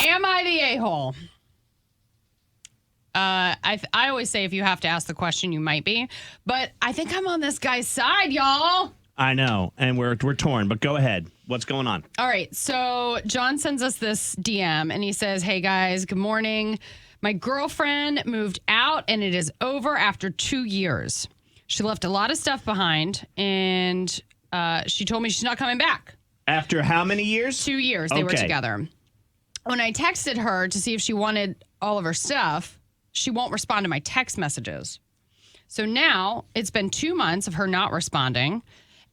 Am I the a-hole? I always say if you have to ask the question, you might be. But I think I'm on this guy's side, y'all. I know, and we're torn, but go ahead. What's going on? All right, so John sends us this DM, and he says, hey, guys, good morning. My girlfriend moved out, and it is over after 2 years. She left a lot of stuff behind, and she told me she's not coming back. After how many years? 2 years they were together. When I texted her to see if she wanted all of her stuff, she won't respond to my text messages. So now it's been 2 months of her not responding,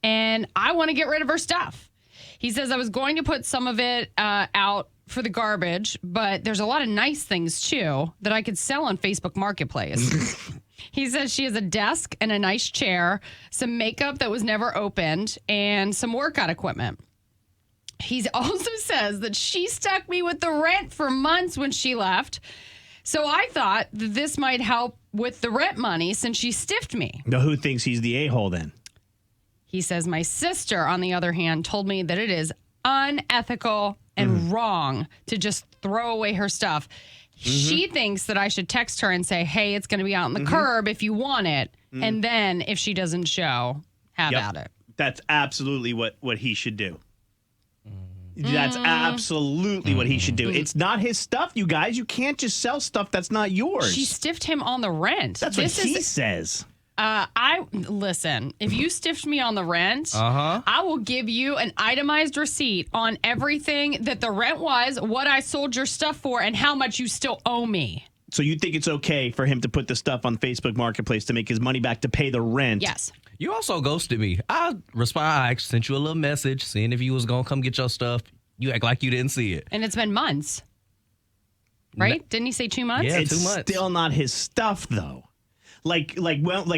and I want to get rid of her stuff. He says I was going to put some of it out for the garbage, but there's a lot of nice things, too, that I could sell on Facebook Marketplace. He says she has a desk and a nice chair, some makeup that was never opened, and some workout equipment. He also says that she stuck me with the rent for months when she left. So I thought that this might help with the rent money since she stiffed me. Now, who thinks he's the a-hole then? He says my sister, on the other hand, told me that it is unethical and wrong to just throw away her stuff. She thinks that I should text her and say, hey, it's going to be out on the curb if you want it. And then if she doesn't show, have at it. That's absolutely what he should do. That's absolutely what he should do. It's not his stuff, you guys. You can't just sell stuff that's not yours. She stiffed him on the rent. That's what he says. Listen, if you stiffed me on the rent, I will give you an itemized receipt on everything that the rent was, what I sold your stuff for, and how much you still owe me. So you think it's okay for him to put the stuff on Facebook Marketplace to make his money back to pay the rent? Yes. You also ghosted me. I sent you a little message, seeing if you was going to come get your stuff. You act like you didn't see it. And it's been months. Right? Didn't he say 2 months? Yeah, It's 2 months. still not his stuff, though. Like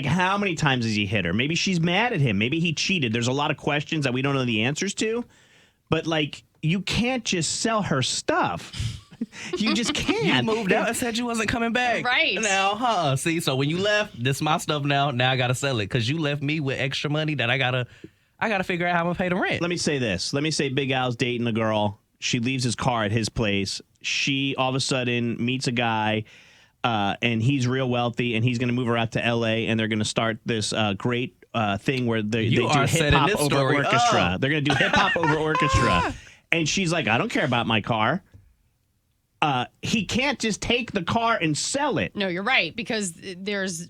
how many times has he hit her? Maybe she's mad at him. Maybe he cheated. There's a lot of questions that we don't know the answers to. But, you can't just sell her stuff. You just can't. You moved out and said you wasn't coming back. Right. Now, See, so when you left, this is my stuff now. Now I got to sell it because you left me with extra money that I gotta figure out how I'm going to pay the rent. Let me say this. Let me say Big Al's dating a girl. She leaves his car at his place. She all of a sudden meets a guy, and he's real wealthy, and he's going to move her out to L.A., and they're going to start this great thing where they do hip-hop over orchestra. They're going to do hip-hop over orchestra. And she's like, I don't care about my car. He can't just take the car and sell it. No, you're right, because there's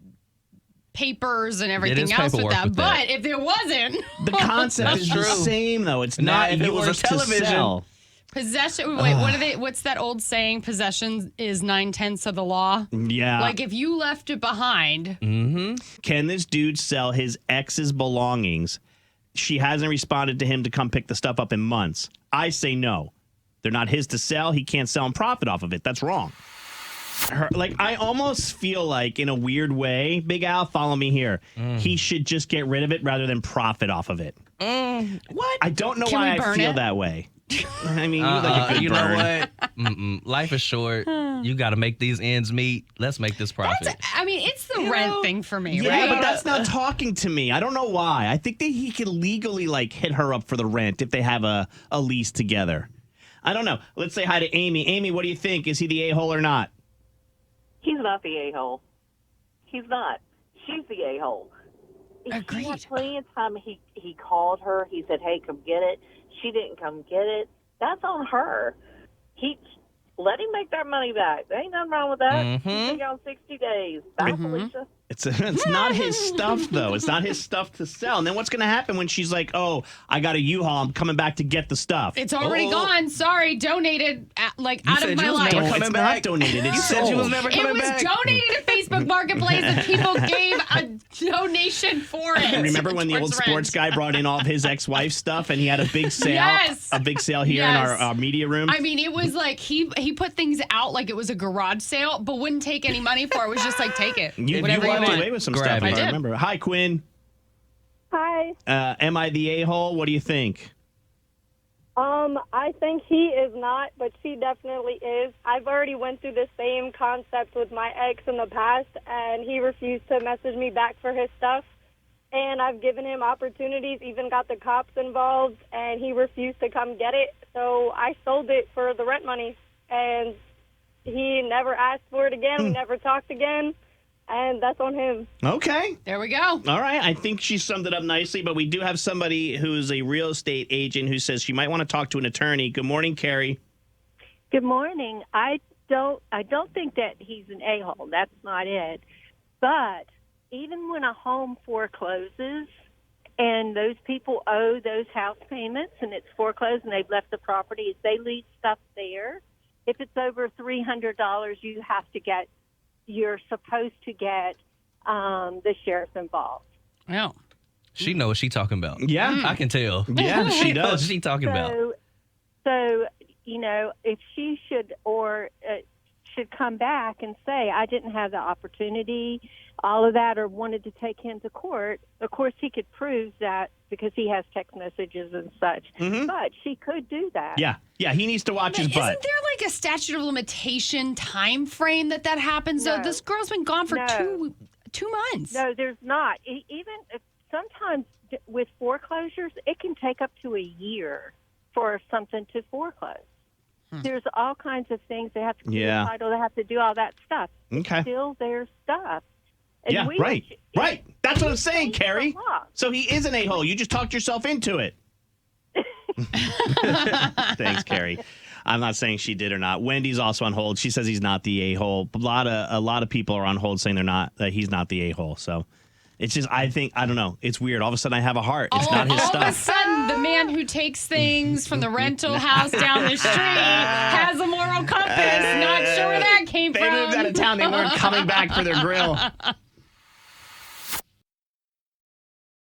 papers and everything else with that. But if there wasn't... The concept is the same, though. It's not if it was yours a television. to sell. Possession. Wait, what's that old saying? Possession is 9/10 of the law. Yeah. Like if you left it behind. Can this dude sell his ex's belongings? She hasn't responded to him to come pick the stuff up in months. I say no. They're not his to sell. He can't sell and profit off of it. That's wrong. I almost feel like, in a weird way, Big Al, follow me here. He should just get rid of it rather than profit off of it. What? I don't know why I feel that way. I mean, like a good you burn. know what? Life is short. You got to make these ends meet. Let's make this profit. It's the rent thing for me, Yeah, right? but that's not talking to me. I don't know why. I think that he could legally hit her up for the rent if they have a lease together. I don't know. Let's say hi to Amy. Amy, what do you think? Is he the a-hole or not? He's not the a-hole. He's not. She's the a-hole. Agreed. He had plenty of time. He called her. He said, hey, come get it. She didn't come get it. That's on her. Let him make that money back. There ain't nothing wrong with that. He's been on 60 days. Bye, Felicia. It's not his stuff, though. It's not his stuff to sell. And then what's going to happen when she's like, oh, I got a U-Haul. I'm coming back to get the stuff. It's already gone. Sorry. Donated, out of my life. It's not donated. It's said you was never coming It back. was donated to Facebook Marketplace and people gave a donation for it. Remember when the old sports guy brought in all of his ex-wife's stuff and he had a big sale? Yes. A big sale here in our media room? I mean, it was like he put things out like it was a garage sale, but wouldn't take any money for it. It was just like, take it. You Whatever you walked want. away with some Grab stuff, it. I remember. Hi, Quinn. Hi. Am I the a-hole? What do you think? I think he is not, but she definitely is. I've already went through the same concept with my ex in the past, and he refused to message me back for his stuff. And I've given him opportunities, even got the cops involved, and he refused to come get it. So I sold it for the rent money, and he never asked for it again. We never talked again, and that's on him. Okay. There we go. All right. I think she summed it up nicely, but we do have somebody who's a real estate agent who says she might want to talk to an attorney. Good morning, Carrie. Good morning. I don't think that he's an a-hole. That's not it. But even when a home forecloses and those people owe those house payments and it's foreclosed and they've left the property, if they leave stuff there, if it's over $300, you're supposed to get the sheriff involved. Oh. She knows what she talking about. Yeah. I can tell. Yeah, she knows what does. she talking about. So, if she should come back and say, I didn't have the opportunity, all of that, or wanted to take him to court, of course he could prove that because he has text messages and such. But she could do that. Yeah. Yeah, he needs to watch his butt. Isn't there like a statute of limitation time frame that happens? No. Though this girl's been gone for No. two months. No, there's not. Even sometimes with foreclosures, it can take up to a year for something to foreclose. There's all kinds of things. They have to do the title. They have to do all that stuff. Okay. It's still their stuff. And Yeah, right. That's what I'm saying, Carrie. law. So he is an a-hole. You just talked yourself into it. Thanks, Carrie. I'm not saying she did or not. Wendy's also on hold. She says he's not the a-hole. A lot of people are on hold saying that he's not the a-hole. So it's just, I don't know. It's weird. All of a sudden I have a heart. It's not his all stuff. All of a sudden, the man who takes things from the rental house down the street has a moral compass. Not sure where that came from. They moved out of town. They weren't coming back for their grill.